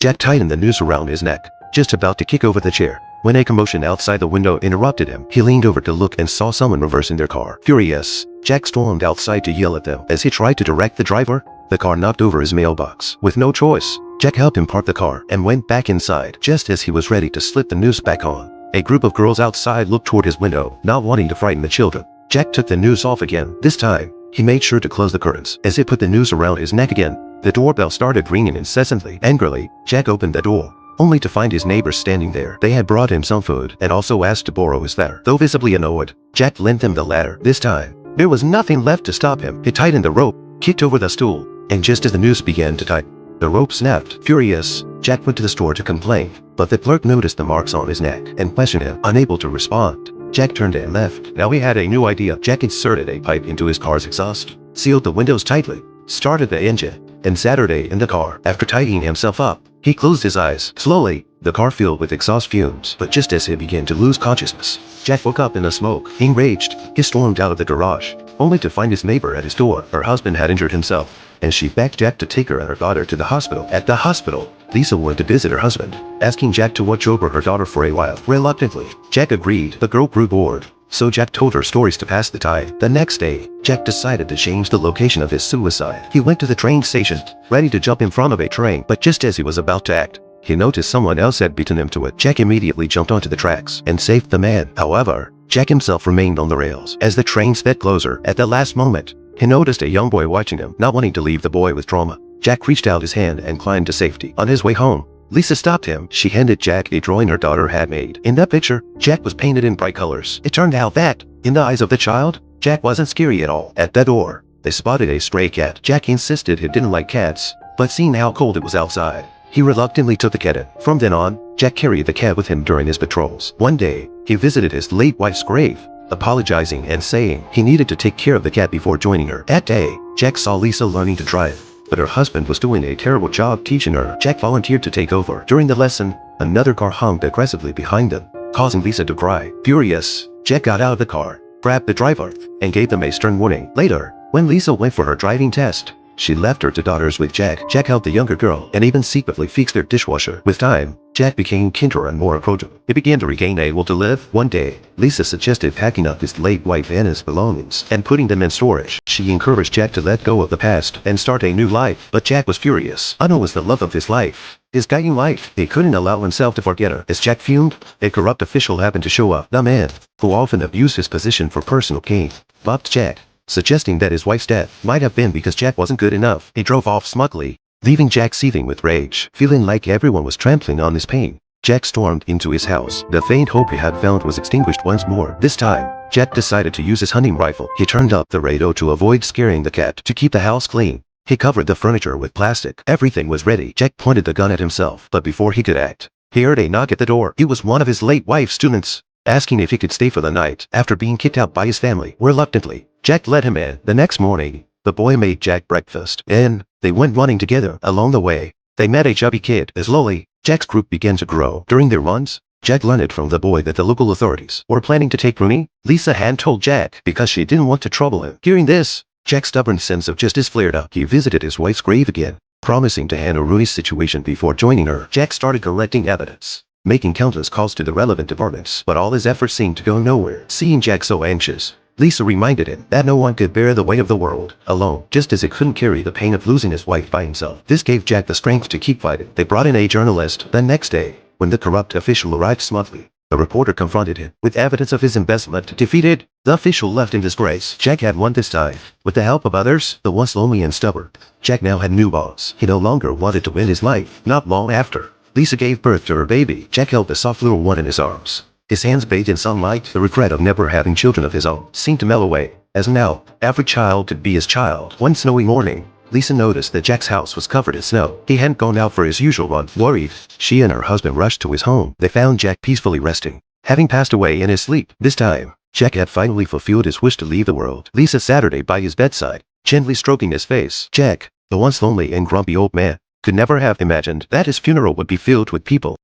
Jack tightened the noose around his neck, just about to kick over the chair, when a commotion outside the window interrupted him. He leaned over to look and saw someone reversing their car. Furious, Jack stormed outside to yell at them. As he tried to direct the driver, the car knocked over his mailbox. With no choice, Jack helped him park the car and went back inside. Just as he was ready to slip the noose back on, a group of girls outside looked toward his window, not wanting to frighten the children. Jack took the noose off again. This time, he made sure to close the curtains. As he put the noose around his neck again, the doorbell started ringing incessantly. Angrily, Jack opened the door, only to find his neighbors standing there. They had brought him some food and also asked to borrow his ladder. Though visibly annoyed, Jack lent them the ladder. This time, there was nothing left to stop him. He tightened the rope, kicked over the stool, and just as the noose began to tighten, the rope snapped. Furious, Jack went to the store to complain, but the clerk noticed the marks on his neck and questioned him. Unable to respond, Jack turned and left. Now he had a new idea. Jack inserted a pipe into his car's exhaust, sealed the windows tightly, started the engine, and Saturday in the car. After tidying himself up, he closed his eyes. Slowly, the car filled with exhaust fumes. But just as he began to lose consciousness, Jack woke up in the smoke. Enraged, he stormed out of the garage, only to find his neighbor at his door. Her husband had injured himself, and she begged Jack to take her and her daughter to the hospital. At the hospital, Lisa went to visit her husband, asking Jack to watch over her daughter for a while. Reluctantly, Jack agreed. The girl grew bored, so Jack told her stories to pass the time. The next day, Jack decided to change the location of his suicide. He went to the train station, ready to jump in front of a train, but just as he was about to act, he noticed someone else had beaten him to it. Jack immediately jumped onto the tracks and saved the man. However, Jack himself remained on the rails. As the train sped closer, at the last moment, he noticed a young boy watching him. Not wanting to leave the boy with trauma, Jack reached out his hand and climbed to safety. On his way home, Lisa stopped him. She handed Jack a drawing her daughter had made. In that picture, Jack was painted in bright colors. It turned out that, in the eyes of the child, Jack wasn't scary at all. At the door, they spotted a stray cat. Jack insisted he didn't like cats, but seeing how cold it was outside, he reluctantly took the cat in. From then on, Jack carried the cat with him during his patrols. One day, he visited his late wife's grave, apologizing and saying he needed to take care of the cat before joining her. That day, Jack saw Lisa learning to drive, but her husband was doing a terrible job teaching her. Jack volunteered to take over. During the lesson, another car honked aggressively behind them, causing Lisa to cry. Furious, Jack got out of the car, grabbed the driver, and gave them a stern warning. Later, when Lisa went for her driving test, she left her two daughters with Jack. Jack helped the younger girl and even secretly fixed their dishwasher. With time, Jack became kinder and more approachable. He began to regain a will to live. One day, Lisa suggested packing up his late wife Anna's belongings and putting them in storage. She encouraged Jack to let go of the past and start a new life. But Jack was furious. Anna was the love of his life, his guiding light. He couldn't allow himself to forget her. As Jack fumed, a corrupt official happened to show up. The man, who often abused his position for personal gain, mocked Jack, suggesting that his wife's death might have been because Jack wasn't good enough. He drove off smugly, leaving Jack seething with rage. Feeling like everyone was trampling on his pain, Jack stormed into his house. The faint hope he had found was extinguished once more. This time, Jack decided to use his hunting rifle. He turned up the radio to avoid scaring the cat. To keep the house clean, he covered the furniture with plastic. Everything was ready. Jack pointed the gun at himself, but before he could act, he heard a knock at the door. It was one of his late wife's students, asking if he could stay for the night after being kicked out by his family. Reluctantly, Jack let him in. The next morning, the boy made Jack breakfast, and they went running together. Along the way, they met a chubby kid. Slowly, Jack's group began to grow. During their runs, Jack learned from the boy that the local authorities were planning to take Rooney. Lisa hadn't told Jack because she didn't want to trouble him. Hearing this, Jack's stubborn sense of justice flared up. He visited his wife's grave again, promising to handle Rooney's situation before joining her. Jack started collecting evidence, making countless calls to the relevant departments, but all his efforts seemed to go nowhere. Seeing Jack so anxious, Lisa reminded him that no one could bear the weight of the world alone, just as he couldn't carry the pain of losing his wife by himself. This gave Jack the strength to keep fighting. They brought in a journalist. The next day, when the corrupt official arrived smugly, a reporter confronted him with evidence of his embezzlement. Defeated, the official left in disgrace. Jack had won this time. With the help of others, the once lonely and stubborn, Jack now had new boss. He no longer wanted to win his life. Not long after, Lisa gave birth to her baby. Jack held the soft little one in his arms, his hands bathed in sunlight. The regret of never having children of his own seemed to melt away, as now, every child could be his child. One snowy morning, Lisa noticed that Jack's house was covered in snow. He hadn't gone out for his usual run. Worried, she and her husband rushed to his home. They found Jack peacefully resting, having passed away in his sleep. This time, Jack had finally fulfilled his wish to leave the world. Lisa Saturday by his bedside, gently stroking his face. Jack, the once lonely and grumpy old man, could never have imagined that his funeral would be filled with people